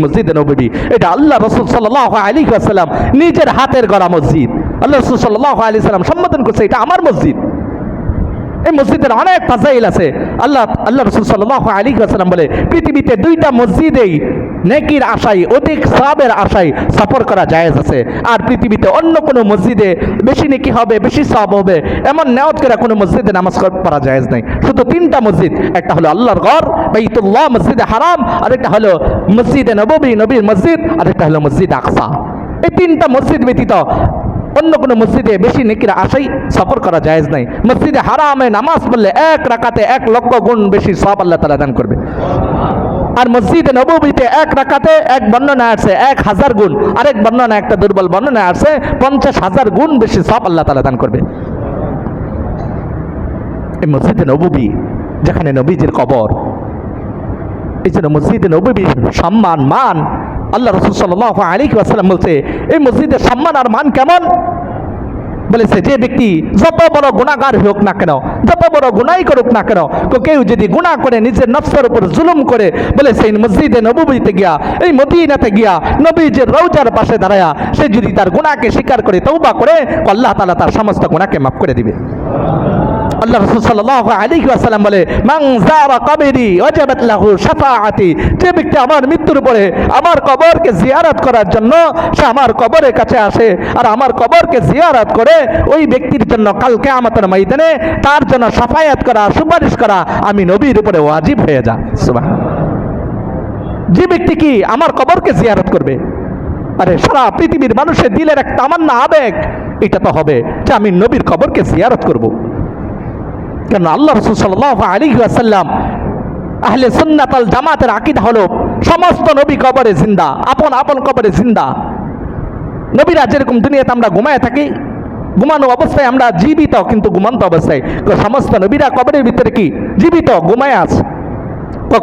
মসজিদে নববী এটা আল্লাহ রাসূল সাল্লাল্লাহু আলাইহি ওয়াসাল্লাম নিজের হাতের গড়া মসজিদ। আল্লাহ রাসূল সাল্লাল্লাহু আলাইহি ওয়াসাল্লাম সম্বোধন করছে এটা আমার মসজিদ। এই মসজিদের অনেক ফাজাইল আছে। আল্লাহ রাসূল সাল্লাল্লাহু আলাইহি ওয়াসাল্লাম বলে পৃথিবীতে দুইটা মসজিদেই নেকির আশায় অধিক সওয়াবের আশায় সফর করা জায়েজ আছে, আর পৃথিবীতে অন্য কোনো মসজিদে বেশি নেকি হবে বেশি সওয়াব হবে এমন নিয়ত করে কোনো মসজিদে নামাজ পড়া জায়েজ নাই। শুধু তিনটা মসজিদ, একটা হলো আল্লাহর ঘর বাইতুল্লাহ মসজিদে হারাম, আর একটা হলো মসজিদে নববী নবীর মসজিদ, আর একটা হলো মসজিদ আকসা। এই তিনটা মসজিদ ব্যতীত অন্য কোনো মসজিদে বেশি নেকির আশাই সফর করা জায়েজ নাই। মসজিদে হারামে নামাজ পড়লে এক রাকাতে 1 লক্ষ গুণ বেশি সওয়াব আল্লাহ তাআলা দান করবে। আর মসজিদে নববীতে 1 রাকাতে এক বর্ণনা আছে 1000 গুণ, আরেক বর্ণনা একটা দুর্বল বর্ণনা আছে 50,000 গুণ বেশি সওয়াব আল্লাহ তাআলা দান করবে। এই মসজিদে নববী যেখানে নবীজির কবর, এই জন্য মসজিদে নববীর সম্মান মান আল্লাহ রাসূল সাল্লাল্লাহু আলাইহি ওয়াসাল্লাম বলছে এই মসজিদের সম্মান আর মান কেমন বলেছে, যে ব্যক্তি যত বড় গুনাহগার হোক না কেন, যত বড় গুনাহই করুক না কেন, কেউ যদি গুনাহ করে নিজের নফসের উপর জুলুম করে, বলেছে এই মসজিদে নববীতে গিয়া এই মদিনাতে গিয়া নবীজির রওজার পাশে দাঁড়ায়া সে যদি তার গুনাহকে স্বীকার করে তওবা করে, আল্লাহ তাআলা তার সমস্ত গুনাহকে মাফ করে দিবে। আল্লাহ রাসূল সাল্লাল্লাহু আলাইহি ওয়াসাল্লাম বলে মান যারা কবরি ওয়াজাবাত লাহু শাফাআতি, যে ব্যক্তি আমার মৃত্যুর পরে আমার কবরকে জিয়ারত করার জন্য সে আমার কবরের কাছে আসে আর আমার কবরকে জিয়ারত করে, ওই ব্যক্তির জন্য কাল কিয়ামতের ময়দানে তার জন্য শাফায়াত করা সুপারিশ করা আমি নবীর উপরে ওয়াজিব হয়ে যায়। সুবহানাল্লাহ। যে ব্যক্তি কি আমার কবরকে জিয়ারত করবে, আরে সারা পৃথিবীর মানুষের দিলের এক তামান্না আবেগ এটা তো হবে যে আমি নবীর কবরকে জিয়ারত করব। কেন আল্লাহ রাসূল সাল্লাল্লাহু আলাইহি ওয়াসাল্লাম আহলে সুন্নাত ওয়াল জামাতের আকীদা হলো সমস্ত নবী কবরে জিন্দা, আপন আপন কবরে জিন্দা। নবীরা যেরকম দুনিয়াতে আমরা ঘুমায় থাকি, ঘুমানো অবস্থায় আমরা জীবিত কিন্তু ঘুমন্ত অবস্থায়, সমস্ত নবীরা কবরের ভিতরে কি জীবিত ঘুমায় আছে।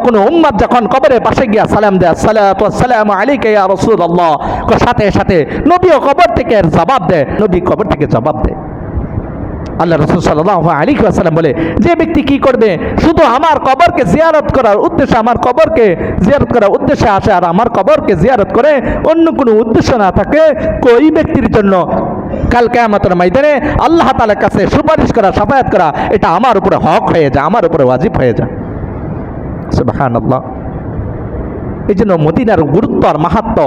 কোনো উম্মত যখন কবরের পাশে গিয়া সালাম দেয় আসসালাতু ওয়াসসালামু আলাইকা ইয়া রাসূলুল্লাহ, সাথে সাথে নবীও কবর থেকে জবাব দেয়, নবী কবর থেকে জবাব দেয়। আল্লাহ রাসূল সাল্লাল্লাহু আলাইহি ওয়াসাল্লাম বলে যে ব্যক্তি কি করবে শুধু আমার কবরকে জিয়ারত করার উদ্দেশ্যে, আমার কবরকে জিয়ারত করার উদ্দেশ্যে আসে আর আমার কবরকে জিয়ারত করে অন্য কোনো উদ্দেশ্য না থাকে, ওই ব্যক্তির জন্য কাল কিয়ামতের ময়দানে আল্লাহ তাআলার কাছে সুপারিশ করা শাফায়াত করা এটা আমার উপরে হক হয়ে যায়, আমার উপরে ওয়াজিব হয়ে যায়। সুবহানাল্লাহ। এই জন্য মদিনার গুরুত্ব আর মাহাত্ম্য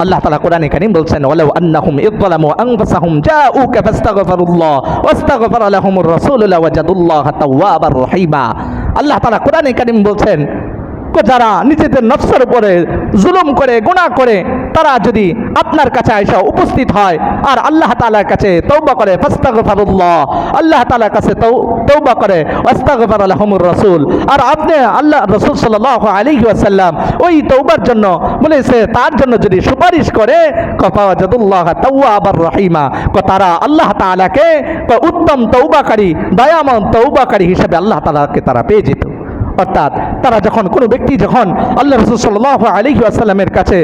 আল্লাহ তাআলা কোরআনে কারীম বলছেন ওয়ালাউ আন্নাহুম ইযলামু আনফুসাহুম জাউকা ফাস্তাগফিরুল্লাহ ওয়াস্তাগফারা লাহুমুর রাসূলু লাওয়াজাদুল্লাহা তাওয়াবার রহিমা। আল্লাহ তাআলা কোরআনে কারীম বলছেন যারা নিজেদের নফসের উপরে জুলুম করে গুনাহ করে তারা যদি আপনার কাছে আইসা উপস্থিত হয় আর আল্লাহ তাআলার কাছে তওবা করে ফাস্তাগফিরুল্লাহ, আল্লাহ তাআলার কাছে তওবা করে ওয়াস্তাগফারা লাহুমুর রাসূল, আর আপনি আল্লাহ রাসূল সাল্লাল্লাহু আলাইহি ওয়াসাল্লাম ওই তওবার জন্য বলেছে তার জন্য যদি সুপারিশ করে ফাওয়াজাদুল্লাহা তাওয়াবার রহিমা, তারা আল্লাহ তাআলাকে উত্তম তওবাকারী দয়াময় তওবাকারী হিসেবে আল্লাহ তাআলাকে তারা পেয়ে যেত। অর্থাৎ তারা যখন কোনো ব্যক্তি যখন আল্লাহ রাসূল সাল্লাল্লাহু আলাইহি ওয়াসাল্লামের কাছে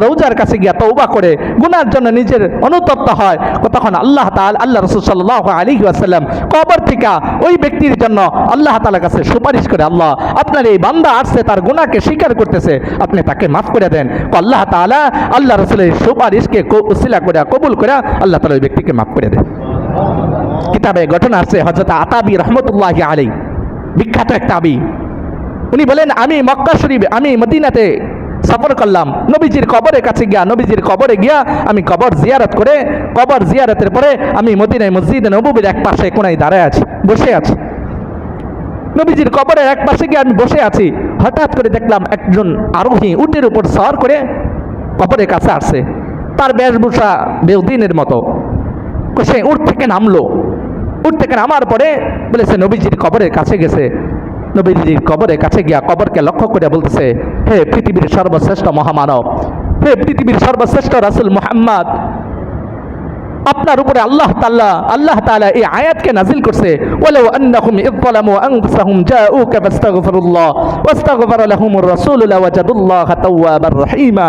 রওজার কাছে গিয়া তওবা করে গুনার জন্য নিজের অনুতপ্ত হয়, তখন আল্লাহ রাসূল সাল্লাল্লাহু আলাইহি ওয়াসাল্লাম কবর থেকে ওই ব্যক্তির জন্য আল্লাহ তাআলার কাছে সুপারিশ করে, আল্লাহ আপনার এই বান্দা আসছে তার গুনাহকে স্বীকার করতেছে, আপনি তাকে মাফ করে দেন। আল্লাহ তাআলা আল্লাহ রাসূলের সুপারিশকে উসিলা করে কবুল করে আল্লাহ তাআলা ওই ব্যক্তিকে মাফ করে দেন। কিতাবে ঘটনা আছে হযরত আতাবী রাহমাতুল্লাহি আলাইহি, বিখ্যাত এক তাবী। উনি বলেন আমি মক্কা শরীফ আমি মদিনাতে সফর করলাম, নবীজির কবরের কাছে গিয়া নবীজির কবরে গিয়া আমি কবর জিয়ারত করে, কবর জিয়ারতের পরে আমি মদিনায় মসজিদে নববীর এক পাশে কোনায় দাঁড়ায় আছি, বসে আছি। নবীজির কবরের এক পাশে গিয়ে আমি বসে আছি, হঠাৎ করে দেখলাম একজন আরোহী উটের উপর সওয়ার করে কবরের কাছে আসছে। তার বেশভূষা বেউদ্দিনের মতো। সে উট থেকে নামলো, উট থেকে নামার পরে বলেছে নবীজির কবরের কাছে গেছে, নবীজির কবরের কাছে গিয়া কবরকে লক্ষ্য করে বলতেছে হে পৃথিবীর সর্বশ্রেষ্ঠ মহামানব, হে পৃথিবীর সর্বশ্রেষ্ঠ রাসূল মুহাম্মদ, আপনার উপরে আল্লাহ তাআলা এই আয়াতকে নাজিল করছে ওয়ালাউ আন্নাহুম ইযলামু আনফুসাহুম জাউকা ফাস্তাগফিরুল্লাহ ওয়াস্তাগফারা লাহুমুর রাসূলু লাওয়াজাদুল্লাহা তাওয়াবার রহিমা।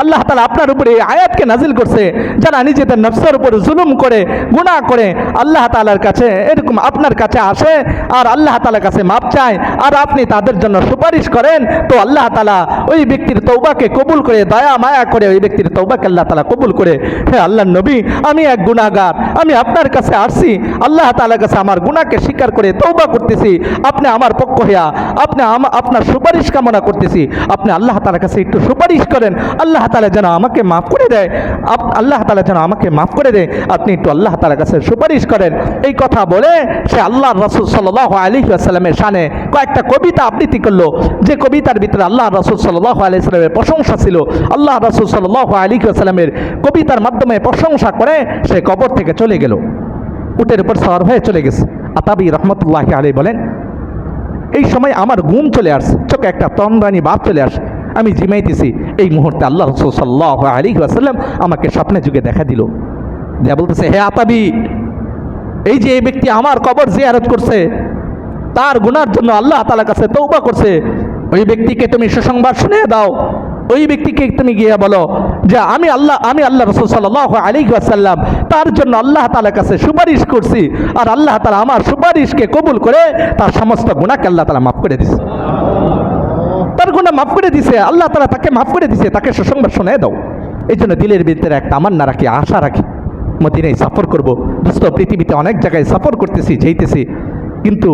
আল্লাহ তাআলা আপনার উপরে এই আয়াতকে নাজিল করছে, যারা নিজেদের নফসের উপর জুলুম করে গুনাহ করে আল্লাহ তাআলার কাছে এরকম আপনার কাছে আসে আর আল্লাহ তাআলার কাছে মাপ চায় আর আপনি তাদের জন্য সুপারিশ করেন, তো আল্লাহ তাআলা ওই ব্যক্তির তওবাকে কবুল করে দয়া মায়া করে ওই ব্যক্তির তওবাকে আল্লাহ তাআলা কবুল করে। হে আল্লাহর নবী, আমি এক গুনাহগার, আমি আপনার কাছে আসছি, আল্লাহ তাআলার কাছে আমার গুনাহকে স্বীকার করে তওবা করতেছি, আপনি আমার পক্ষ হইয়া আপনি আপনার সুপারিশ কামনা করতেছি, আপনি আল্লাহ তাআলার কাছে একটু সুপারিশ করেন, আল্লাহ তাআলা যেন আমাকে মাফ করে দেয়, আল্লাহ তাআলা যেন আমাকে মাফ করে দেয়, আপনি একটু আল্লাহ তাআলার কাছে সুপারিশ করেন। এই কথা বলে সে আল্লাহর রাসূল সাল্লাল্লাহু আলাইহি ওয়াসাল্লামের শানে কয়েকটা কবিতা আবৃত্তি করলো, যে কবিতার ভিতরে আল্লাহর রাসূল সাল্লাল্লাহু আলাইহি ওয়াসাল্লামের প্রশংসা ছিল। আল্লাহর রাসূল সাল্লাল্লাহু আলাইহি ওয়াসাল্লামের কবিতার মাধ্যমে প্রশংসা করে সে কবর থেকে চলে গেল, উটের উপর সওয়ার হয়ে চলে গেছে। আতাবি রহমতুল্লাহি আলাইহি বলেন, এই সময় আমার ঘুম চলে আসছে, চোখে একটা তন্দ্রানি ভাব চলে আসে, আমি জিমাইতেছি, এই মুহূর্তে আল্লাহ রাসূল সাল্লাল্লাহু আলাইহি ওয়াসাল্লাম আমাকে স্বপ্নে যুগে দেখা দিল, যা বলতেছে, হে আতাবি, এই যে এই ব্যক্তি আমার কবর জিয়ারত করছে, তার গুনার জন্য আল্লাহ তাআলার কাছে তওবা করছে, ওই ব্যক্তিকে তুমি সুসংবাদ শুনিয়ে দাও, ওই ব্যক্তিকে তুমি গিয়ে বলো যে আমি আল্লাহ রাসূল সাল্লাল্লাহু আলাইহি ওয়াসাল্লাম তার জন্য আল্লাহ তাআলার কাছে সুপারিশ করছি আর আল্লাহ তাআলা আমার সুপারিশকে কবুল করে তার সমস্ত গুনাহকে আল্লাহ তাআলা মাফ করে দিয়েছে, তার গুনাহ মাফ করে দিয়েছে, আল্লাহ তাআলা তাকে মাফ করে দিয়েছে, তাকে সুসংবাদ শুনিয়ে দাও। এই জন্য দিলের ভিতরে একটা তামান্না রাখি, আশা রাখি, মদিনায় সফর করব। দোস্ত, পৃথিবীতে অনেক জায়গায় সফর করতেছি, যেতেছি, কিন্তু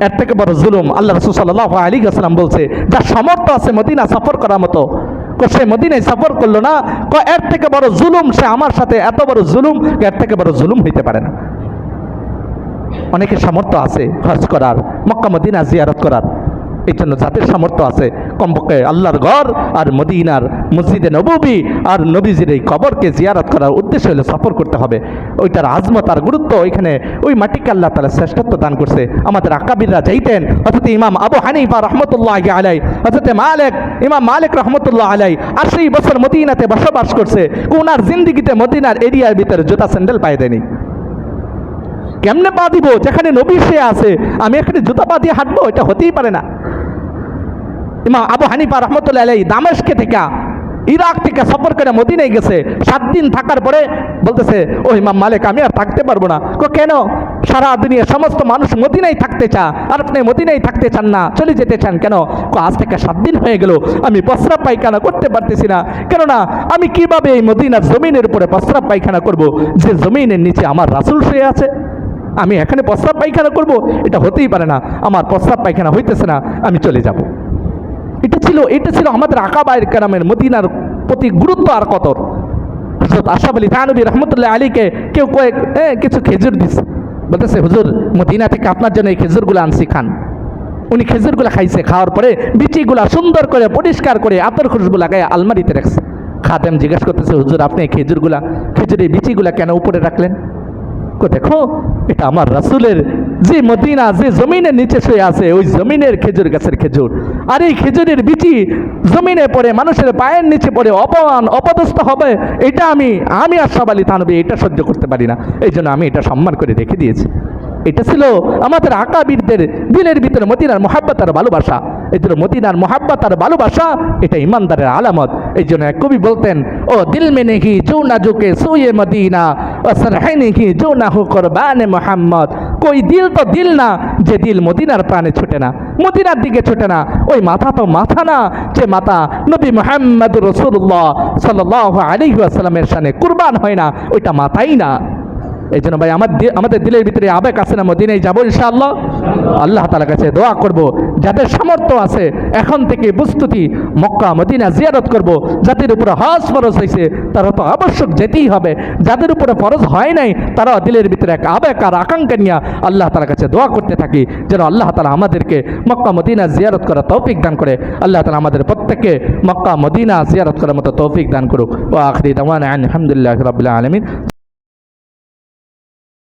এর থেকে বড় জুলুম আল্লাহ রাসূল সাল্লাল্লাহু আলাইহি ওয়াসাল্লাম বলছে, যার সামর্থ্য আছে মদিনা সফর করার মতো, সে মদিনায় সফর করলো না, এর থেকে বড় জুলুম, সে আমার সাথে এত বড় জুলুম, এর থেকে বড় জুলুম হইতে পারে না। অনেকের সামর্থ্য আছে হজ করার, মক্কা মদিনা জিয়ারত করার, এই জন্য যাদের সামর্থ্য আছে কমপক্ষে আল্লাহর ঘর আর মদিনার মসজিদে নববী আর নবীজির এই কবরকে জিয়ারত করার উদ্দেশ্য হলে সফর করতে হবে। ওইটার আজমত আর গুরুত্ব, ওইখানে ওই মাটিকে আল্লাহ তাআলা শ্রেষ্ঠত্ব দান করছে। আমাদের আকাবিররা যাইতেন, হযরত ইমাম আবু হানিফা রাহমাতুল্লাহি আলাইহি, হযরত ইমাম মালিক রাহমাতুল্লাহি আলাইহি 80 বছর মদিনাতে বসবাস করছে, ওনার জিন্দেগিতে মদিনার এরিয়ার ভিতরে জুতা স্যান্ডেল পায়ে দেয়নি। কেমনে পা দিব, যেখানে নবী সে আছে, আমি এখানে জুতা পা দিয়ে হাঁটবো? এটা হতেই পারে না। ইমাম আবু হানিফা রাহমাতুল্লাহি আলাইহি দামেস্কে থেকে, ইরাক থেকে সফর করে মদিনায় গেছে, 7 দিন থাকার পরে বলতেছে, ও ইমাম মালিক, আমি আর থাকতে পারবো না। কেন? সারা দুনিয়ার সমস্ত মানুষ মদিনায় থাকতে চায় আর আপনি মদিনায় থাকতে চান না, চলে যেতে চান কেন? আজ থেকে 7 দিন হয়ে গেল, আমি প্রস্রাব পায়খানা করতে পারতেছি না। কেননা আমি কিভাবে এই মদিনার জমিনের উপরে প্রস্রাব পায়খানা করব, যে জমিনের নিচে আমার রাসূল শুয়ে আছে? আমি এখানে প্রস্রাব পায়খানা করব? এটা হতেই পারে না, আমার প্রস্রাব পায়খানা হইতেছে না, আমি চলে যাব। এটা ছিল আমাদের আকাবায়ে কেরামের মদিনার প্রতি গুরুত্ব আর কদর। হযরত আশরাফ আলী থানভী রাহমাতুল্লাহি আলাইহিকে কেউ কিছু খেজুর দিচ্ছে, বলতেছে, হুজুর মদিনা থেকে আপনার জন্য এই খেজুরগুলো আনছি, খান। উনি খেজুরগুলো খাইছে, খাওয়ার পরে বিচিগুলা সুন্দর করে পরিষ্কার করে আতর খুশবু লাগায় আলমারিতে রাখছে। খাদেম জিজ্ঞেস করতেছে, হুজুর আপনি খেজুরের বিচিগুলা কেন উপরে রাখলেন? দেখো, এটা আমার রাসূলের যে মদিনা, যে জমিনের নিচে শুয়ে আছে, ওই জমিনের খেজুর গাছের খেজুর, আর এই খেজুরের বিচি জমিনে পড়ে মানুষের পায়ের নিচে পড়ে অপমান অপদস্থ হবে, এটা আমি আশরাফ আলী থানভী এটা সহ্য করতে পারি না। এই জন্য আমি এটা সম্মান করে রেখে দিয়েছি। এটা ছিল আমাদের আকাবিরদের দিলের ভিতরে মদিনার মহাব্বত আর ভালোবাসা। এই জন্য মদিনার মহাব্বত আর ভালোবাসা এটা ইমানদারের আলামত। এই জন্য এক কবি বলতেন, ও দিল মে নেহি জো না ঝুকে সুয়ে মদিনা, ও সরহে নেহি জো না হো কুরবানে মুহাম্মদ। কই দিল তো দিল না, যে দিল মদিনার প্রাণে ছুটে না, মদিনার দিকে ছুটে না। ওই মাথা তো মাথা না, যে মাথা নবী মুহাম্মদ রাসূলুল্লাহ সাল্লাল্লাহু আলাইহি ওয়াসাল্লামের শানে কুরবান হয় না, ওইটা মাথাই না। এই জন্য ভাই আমাদের দিলের ভিতরে আবেগ আছে না, মদিনায় যাবো ইনশাআল্লাহ। আল্লাহ তাআলার কাছে দোয়া করব, যাদের সামর্থ্য আছে এখন থেকে প্রস্তুতি, মক্কা মদিনা জিয়ারত করব। যাদের উপরে হজ ফরজ হয়েছে তারা তো অবশ্যক যেতেই হবে, যাদের উপরে ফরজ হয় নাই তারা দিলের ভিতরে এক আবেগ আর আকাঙ্ক্ষা নিয়ে আল্লাহ তাআলার কাছে দোয়া করতে থাকি, যেন আল্লাহ তাআলা আমাদেরকে মক্কা মদিনা জিয়ারত করার তৌফিক দান করে। আল্লাহ তাআলা আমাদের প্রত্যেককে মক্কা মদিনা জিয়ারত করার মতো তৌফিক দান করুক। ওয়া আখিরি দাওয়ানা আলহামদুলিল্লাহি রাব্বিল আলামিন।